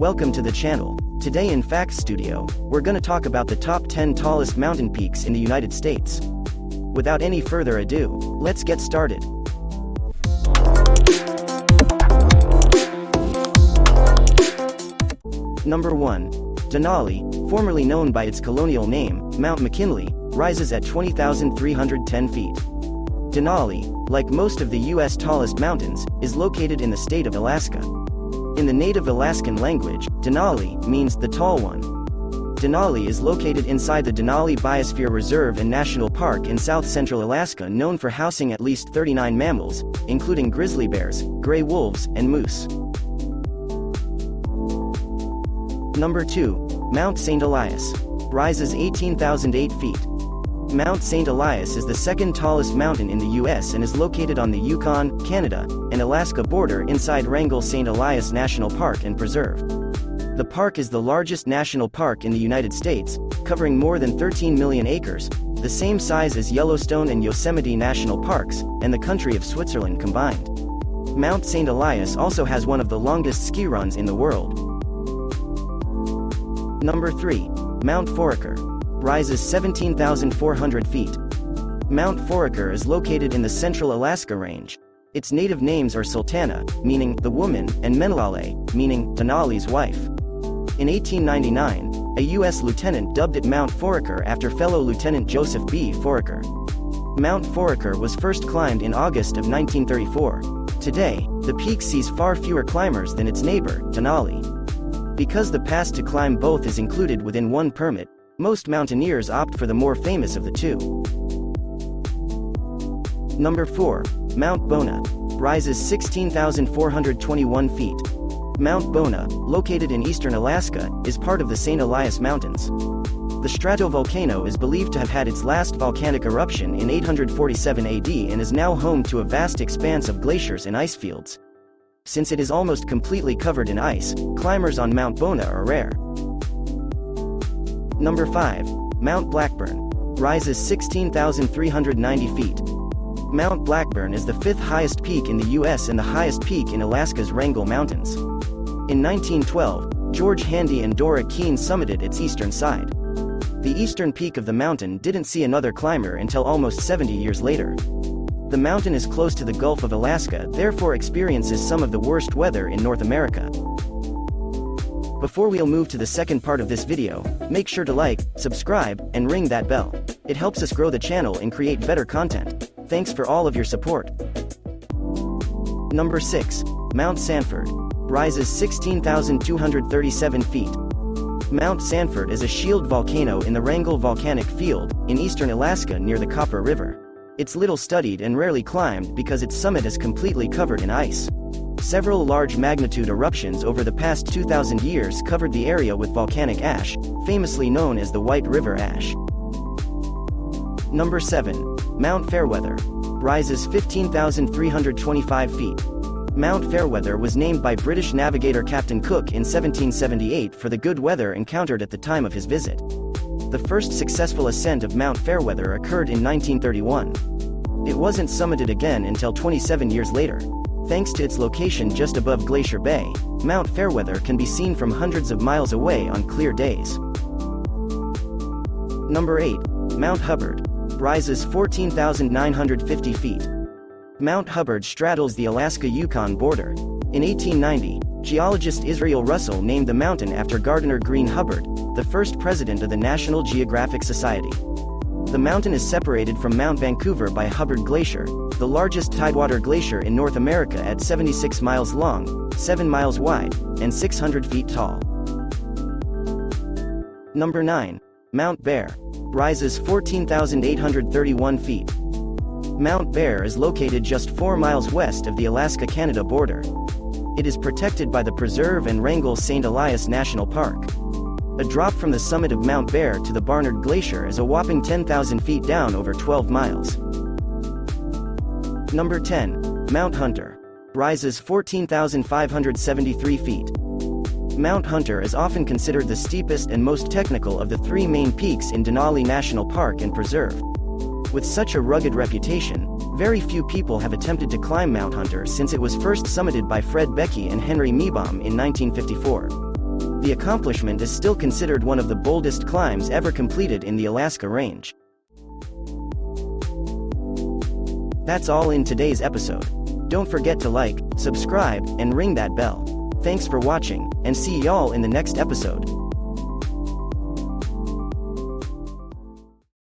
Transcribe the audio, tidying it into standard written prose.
Welcome to the channel. Today in Facts Studio, we're gonna talk about the top 10 tallest mountain peaks in the United States. Without any further ado, let's get started. Number 1. Denali, formerly known by its colonial name, Mount McKinley, rises at 20,310 feet. Denali, like most of the U.S. tallest mountains, is located in the state of Alaska. In the native Alaskan language, Denali means the tall one. Denali is located inside the Denali Biosphere Reserve and National Park in south-central Alaska, known for housing at least 39 mammals, including grizzly bears, gray wolves, and moose. Number 2. Mount St. Elias. Rises 18,008 feet. Mount St. Elias is the second tallest mountain in the U.S. and is located on the Yukon, Canada, and Alaska border inside Wrangell St. Elias National Park and Preserve. The park is the largest national park in the United States, covering more than 13 million acres, the same size as Yellowstone and Yosemite National Parks, and the country of Switzerland combined. Mount St. Elias also has one of the longest ski runs in the world. Number 3. Mount Foraker. Rises 17,400 feet. Mount Foraker is located in the central Alaska range. Its native names are Sultana, meaning the woman, and Menelale, meaning Denali's wife. In 1899, a U.S. lieutenant dubbed it Mount Foraker after fellow Lieutenant Joseph B. Foraker. Mount Foraker was first climbed in August of 1934. Today, the peak sees far fewer climbers than its neighbor, Denali. Because the pass to climb both is included within one permit, most mountaineers opt for the more famous of the two. Number 4. Mount Bona. Rises 16,421 feet. Mount Bona, located in eastern Alaska, is part of the St. Elias Mountains. The stratovolcano is believed to have had its last volcanic eruption in 847 AD and is now home to a vast expanse of glaciers and ice fields. Since it is almost completely covered in ice, climbers on Mount Bona are rare. Number 5. Mount Blackburn. Rises 16,390 feet. Mount Blackburn is the fifth highest peak in the U.S. and the highest peak in Alaska's Wrangell Mountains. In 1912, George Handy and Dora Keene summited its eastern side. The eastern peak of the mountain didn't see another climber until almost 70 years later. The mountain is close to the Gulf of Alaska, therefore experiences some of the worst weather in North America. Before we'll move to the second part of this video, make sure to like, subscribe, and ring that bell. It helps us grow the channel and create better content. Thanks for all of your support. Number 6. Mount Sanford. Rises 16,237 feet. Mount Sanford is a shield volcano in the Wrangell Volcanic Field, in eastern Alaska near the Copper River. It's little studied and rarely climbed because its summit is completely covered in ice. Several large magnitude eruptions over the past 2,000 years covered the area with volcanic ash, famously known as the White River Ash. Number 7. Mount Fairweather. Rises 15,325 feet. Mount Fairweather was named by British navigator Captain Cook in 1778 for the good weather encountered at the time of his visit. The first successful ascent of Mount Fairweather occurred in 1931. It wasn't summited again until 27 years later. Thanks to its location just above Glacier Bay, Mount Fairweather can be seen from hundreds of miles away on clear days. Number 8. Mount Hubbard. Rises 14,950 feet. Mount Hubbard straddles the Alaska-Yukon border. In 1890, geologist Israel Russell named the mountain after Gardiner Greene Hubbard, the first president of the National Geographic Society. The mountain is separated from Mount Vancouver by Hubbard Glacier, the largest tidewater glacier in North America at 76 miles long, 7 miles wide, and 600 feet tall. Number 9. Mount Bear. Rises 14,831 feet. Mount Bear is located just 4 miles west of the Alaska-Canada border. It is protected by the Preserve and Wrangell St. Elias National Park. A drop from the summit of Mount Bear to the Barnard Glacier is a whopping 10,000 feet down over 12 miles. Number 10. Mount Hunter. Rises 14,573 feet. Mount Hunter is often considered the steepest and most technical of the three main peaks in Denali National Park and Preserve. With such a rugged reputation, very few people have attempted to climb Mount Hunter since it was first summited by Fred Beckey and Henry Meebom in 1954. The accomplishment is still considered one of the boldest climbs ever completed in the Alaska Range. That's all in today's episode. Don't forget to like, subscribe, and ring that bell. Thanks for watching, and see y'all in the next episode.